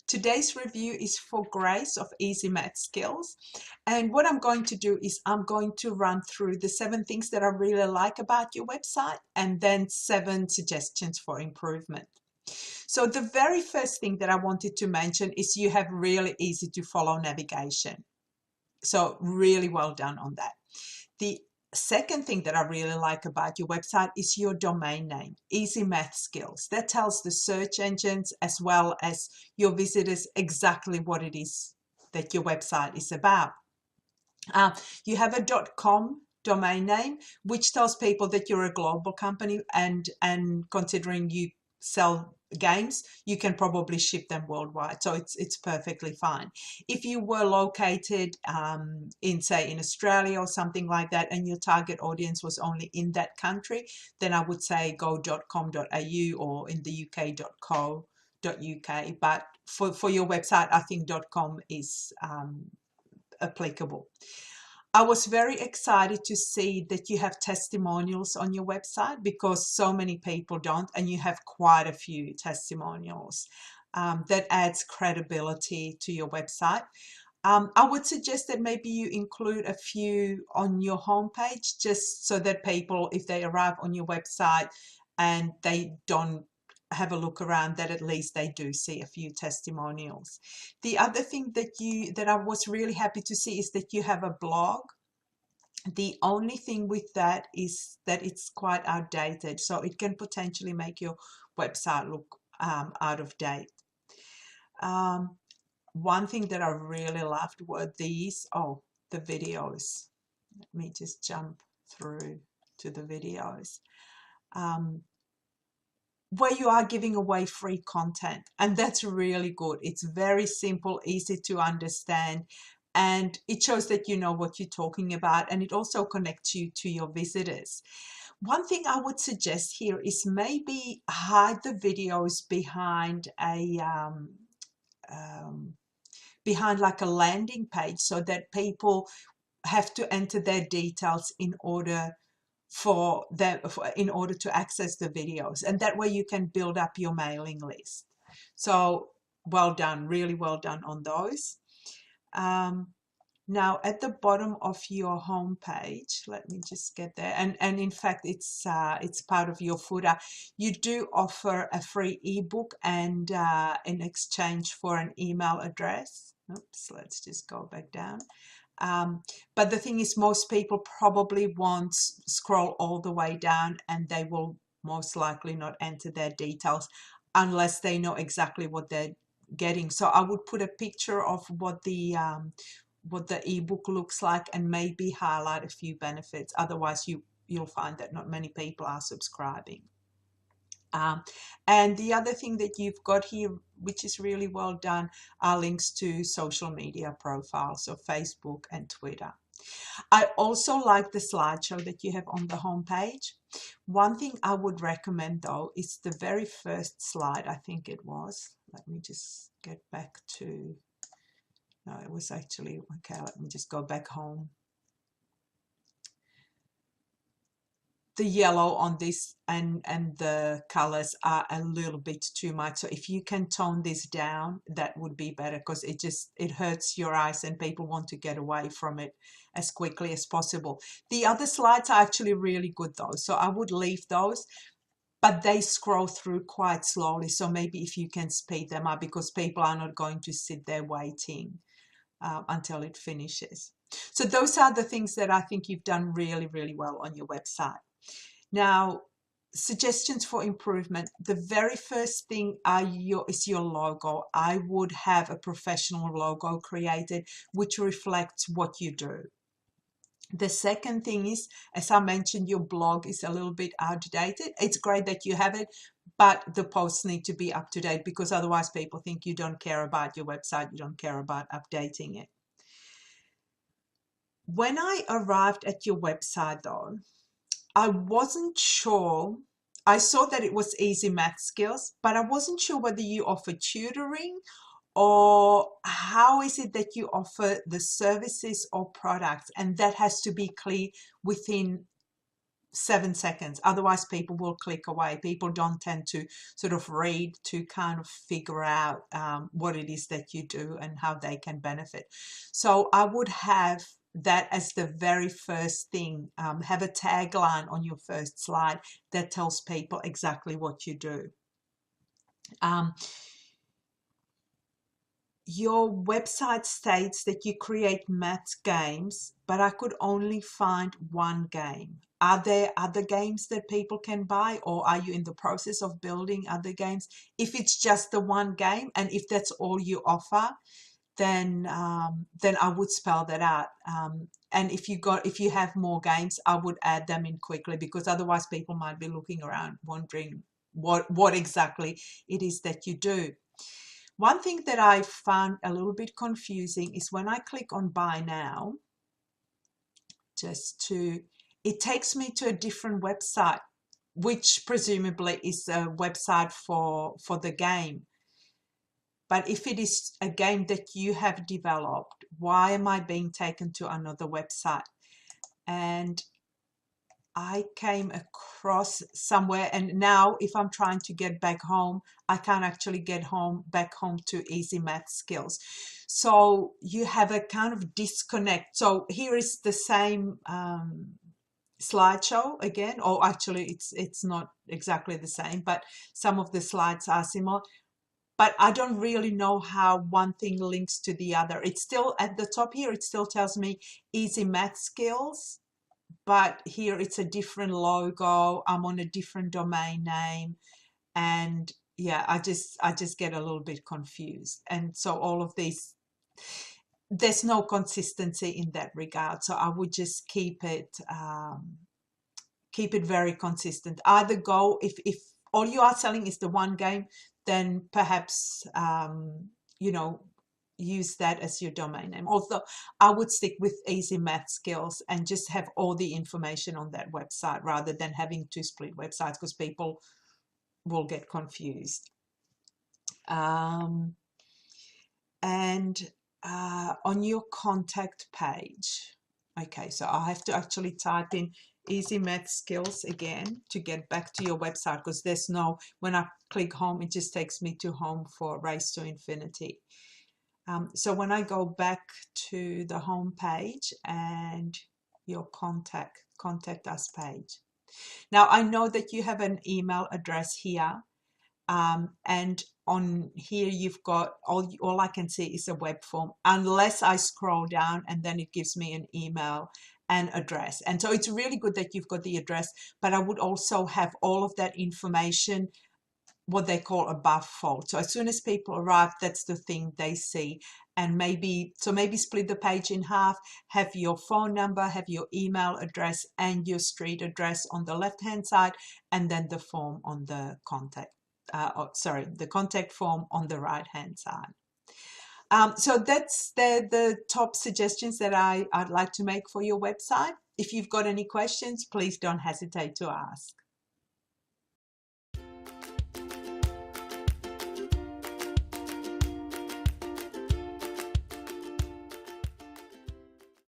Today's review is for Grace of Easy Math Skills. And what I'm going to do is I'm going to run through the 7 things that I really like about your website and then 7 suggestions for improvement. So the very first thing that I wanted to mention is you have really easy to follow navigation. So really well done on that. The second thing that I really like about your website is your domain name, Easy Math Skills. That tells the search engines as well as your visitors exactly what it is that your website is about. You have a .com domain name, which tells people that you're a global company, and considering you sell games, you can probably ship them worldwide, so it's perfectly fine. If you were located in, say, in Australia or something like that, and your target audience was only in that country, then I would say go .com.au, or in the UK .co.uk. But for your website, I think .com is applicable. I was very excited to see that you have testimonials on your website, because so many people don't, and you have quite a few testimonials. That adds credibility to your website. I would suggest that maybe you include a few on your homepage, just so that people, if they arrive on your website and they don't have a look around, that at least they do see a few testimonials. The other thing that I was really happy to see is that you have a blog. The only thing with that is that it's quite outdated, so it can potentially make your website look out of date. One thing that I really loved were the videos. Let me just jump through to the videos. Where you are giving away free content, and that's really good. It's very simple, easy to understand, and it shows that you know what you're talking about, and it also connects you to your visitors. One thing I would suggest here is maybe hide the videos behind behind like a landing page, so that people have to enter their details in order to access the videos, and that way you can build up your mailing list. So well done, really well done on those. Now at the bottom of your home page, let me just get there, and in fact it's part of your footer. You do offer a free ebook, and in exchange for an email address. Oops, let's just go back down. But the thing is, most people probably won't scroll all the way down, and they will most likely not enter their details unless they know exactly what they're getting. So I would put a picture of what the ebook looks like, and maybe highlight a few benefits. Otherwise, you'll find that not many people are subscribing. And the other thing that you've got here, which is really well done, are links to social media profiles, so Facebook and Twitter. I also like the slideshow that you have on the home page. One thing I would recommend though is the very first slide, I think it was. Let me just get back to, no, it was actually, okay, let me just go back home. The yellow on this and the colors are a little bit too much, so if you can tone this down, that would be better, because it hurts your eyes and people want to get away from it as quickly as possible. The other slides are actually really good though, so I would leave those, but they scroll through quite slowly, so maybe if you can speed them up, because people are not going to sit there waiting until it finishes. So those are the things that I think you've done really, really well on your website. Now, suggestions for improvement. The very first thing is your logo. I would have a professional logo created which reflects what you do. The second thing is, as I mentioned, your blog is a little bit outdated. It's great that you have it, but the posts need to be up to date, because otherwise people think you don't care about your website, you don't care about updating it. When I arrived at your website though, I wasn't sure. I saw that it was Easy Math Skills, but I wasn't sure whether you offer tutoring, or how is it that you offer the services or products, and that has to be clear within 7 seconds. Otherwise, people will click away. People don't tend to sort of read to kind of figure out what it is that you do and how they can benefit. So I would have that as the very first thing. Have a tagline on your first slide that tells people exactly what you do. Your website states that you create math games, but I could only find one game. Are there other games that people can buy, or are you in the process of building other games? If it's just the one game, and if that's all you offer, then I would spell that out. And if you have more games, I would add them in quickly, because otherwise people might be looking around wondering what exactly it is that you do. One thing that I found a little bit confusing is when I click on buy now, it takes me to a different website, which presumably is a website for the game. But if it is a game that you have developed, why am I being taken to another website? And I came across somewhere, and now if I'm trying to get back home, I can't actually get back home to Easy Math Skills. So you have a kind of disconnect. So here is the same slideshow again, or actually it's not exactly the same, but some of the slides are similar. But I don't really know how one thing links to the other. It's still at the top here, it still tells me Easy Math Skills, but here it's a different logo. I'm on a different domain name, and yeah, I just get a little bit confused. And so all of these, there's no consistency in that regard. So I would just keep it very consistent. Either go, if all you are selling is the one game, then perhaps you know, use that as your domain name. Although I would stick with Easy Math Skills and just have all the information on that website rather than having two split websites, because people will get confused. And on your contact page, okay, so I have to actually type in Easy Math Skills again to get back to your website, because there's no, when I click home, it just takes me to home for Race to Infinity. So when I go back to the home page and your contact us page. Now I know that you have an email address here, and on here you've got all I can see is a web form, unless I scroll down and then it gives me an email and address. And so it's really good that you've got the address, but I would also have all of that information, what they call above fold. So as soon as people arrive, that's the thing they see. And maybe split the page in half, have your phone number, have your email address and your street address on the left hand side, and then the form on the the contact form on the right hand side. So that's the top suggestions that I'd like to make for your website. If you've got any questions, please don't hesitate to ask.